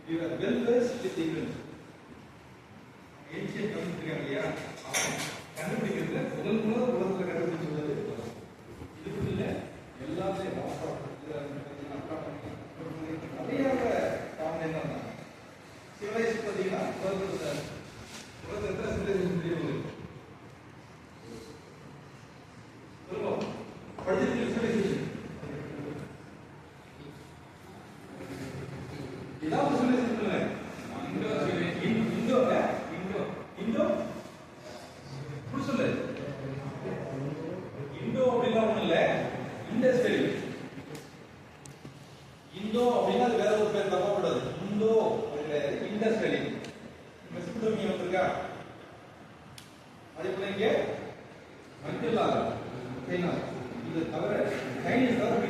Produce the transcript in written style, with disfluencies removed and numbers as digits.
We were well versed with English. Ancient கண்டுபிடிக்கிறாங்க இல்லையா, கண்டுபிடிக்கிறதுல முதல் உலகத்தில் கண்டுபிடிச்சுள்ளது இதுக்கு இல்லை எல்லாத்தையும் நிறைய காரணம் என்னன்னா சிவலைஸ் பார்த்தீங்கன்னா உலகத்தில் சிவலைசேஷன் தெரியும் சொல்லுவோம் படிச்சிருக்கீங்க சிவலைசேஷன் இதான் சிவலைசேஷன் சொல்லுங்க இந்தோ புடி சொல்லு இந்தோ அப்படின்னா ஒண்ணு இல்ல இண்டஸ் வேலி இந்தோ அப்படின்னா அது வேற ஒரு பேர் தப்பா கூடாது இந்தோ அப்படிங்கிறது இண்டஸ் வேலி மெசபடோமியா வந்திருக்கா அதே போல இங்க மங்கலாக சைனா இது தவிர சைனீஸ் தவிர